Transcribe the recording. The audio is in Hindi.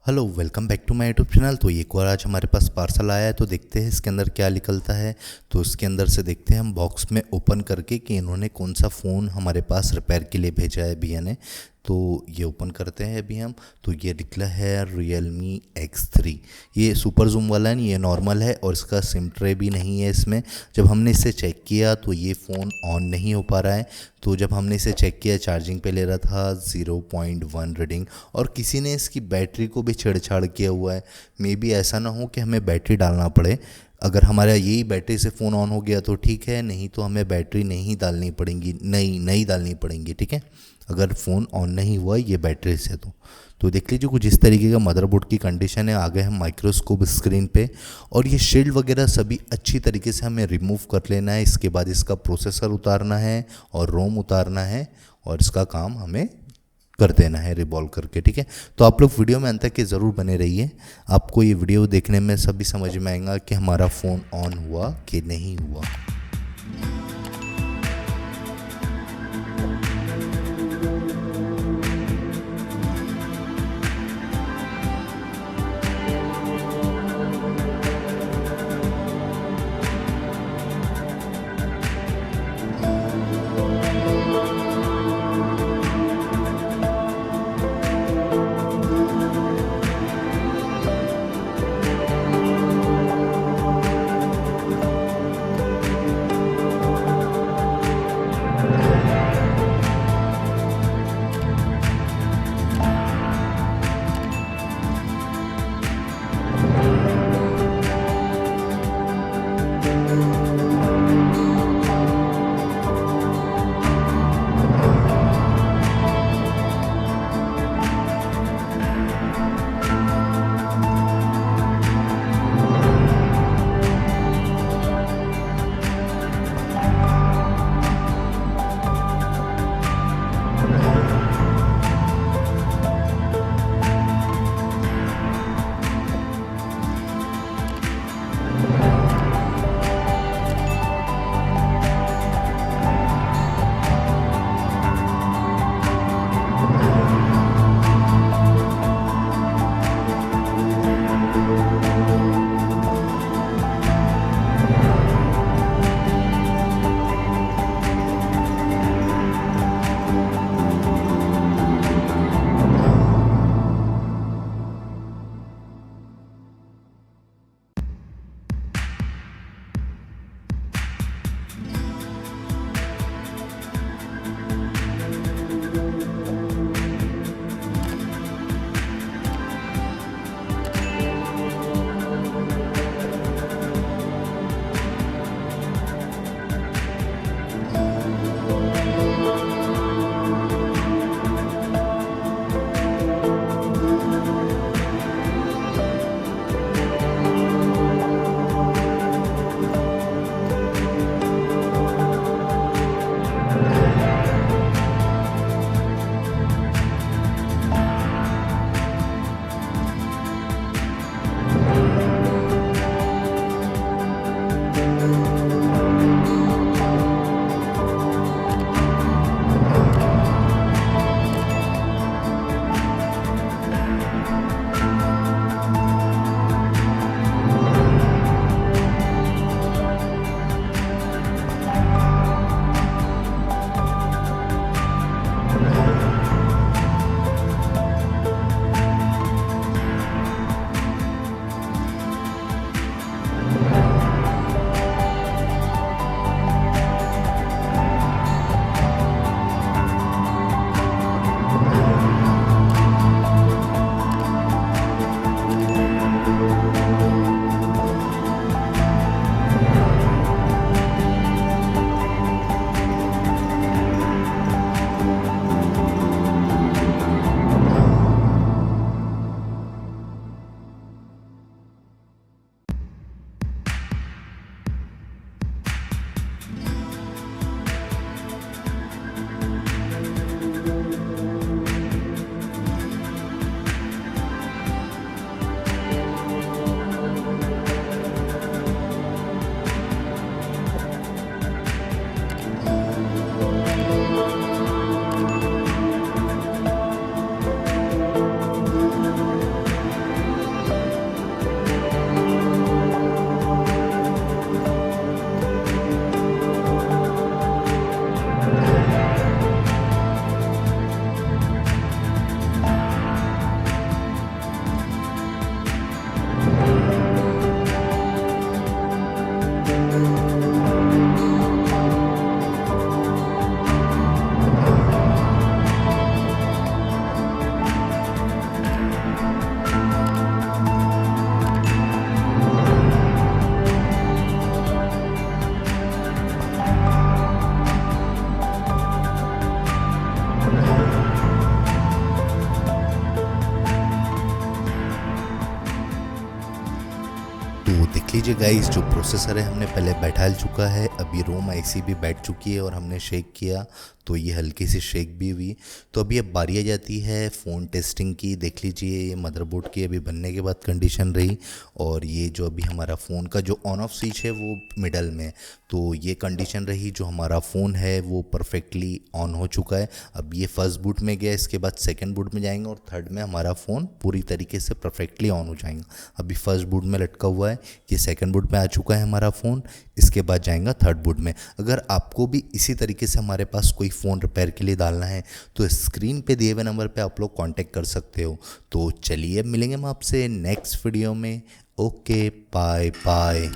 Hello, welcome back to my YouTube channel. तो एक और आज हमारे पास पार्सल आया है, तो देखते हैं इसके अंदर क्या निकलता है। तो इसके अंदर से देखते हैं हम बॉक्स में ओपन करके कि इन्होंने कौन सा फ़ोन हमारे पास रिपेयर के लिए भेजा है भैया ने। तो ये ओपन करते हैं अभी हम। तो ये निकला है Realme X3। ये सुपर जूम वाला नहीं, ये नॉर्मल है और इसका सिम ट्रे भी नहीं है इसमें। जब हमने इसे चेक किया तो ये फ़ोन ऑन नहीं हो पा रहा है। तो जब हमने इसे चेक किया, चार्जिंग पे ले रहा था 0.1 रीडिंग, और किसी ने इसकी बैटरी को भी छेड़छाड़ किया हुआ है। मे बी ऐसा ना हो कि हमें बैटरी डालना पड़े। अगर हमारा यही बैटरी से फ़ोन ऑन हो गया तो ठीक है, नहीं तो हमें बैटरी नहीं डालनी पड़ेगी, नई डालनी पड़ेंगी, ठीक है। अगर फ़ोन ऑन नहीं हुआ ये बैटरी से तो देख लीजिए कुछ इस तरीके का मदरबोर्ड की कंडीशन है। आगे हम माइक्रोस्कोप स्क्रीन पे, और ये शील्ड वगैरह सभी अच्छी तरीके से हमें रिमूव कर लेना है। इसके बाद इसका प्रोसेसर उतारना है और रोम उतारना है, और इसका काम हमें कर देना है रिवॉल्व करके, ठीक है। तो आप लोग वीडियो में अंत तक के ज़रूर बने रहिए। आपको ये वीडियो देखने में सभी समझ में आएगा कि हमारा फ़ोन ऑन हुआ कि नहीं हुआ। तो देख लीजिए गाइस, जो प्रोसेसर है हमने पहले बैठा चुका है, अभी रोम आईसी भी बैठ चुकी है और हमने शेक किया तो ये हल्की सी शेक भी हुई। तो अभी अब बारी आ जाती है फ़ोन टेस्टिंग की। देख लीजिए ये मदरबोर्ड की अभी बनने के बाद कंडीशन रही, और ये जो अभी हमारा फ़ोन का जो ऑन ऑफ स्विच है वो मिडल में, तो ये कंडीशन रही। जो हमारा फ़ोन है वो परफेक्टली ऑन हो चुका है। अब ये फर्स्ट बूट में गया, इसके बाद सेकंड बूट में जाएंगे और थर्ड में हमारा फ़ोन पूरी तरीके से परफेक्टली ऑन हो जाएगा। अभी फर्स्ट बूट में लटका हुआ है, ये सेकंड बूट में आ चुका है हमारा फ़ोन, इसके बाद जाएगा थर्ड बूट में। अगर आपको भी इसी तरीके से हमारे पास कोई फ़ोन रिपेयर के लिए डालना है तो स्क्रीन पे दिए हुए नंबर पे आप लोग कांटेक्ट कर सकते हो। तो चलिए अब मिलेंगे हम आपसे नेक्स्ट वीडियो में। Okay, bye bye.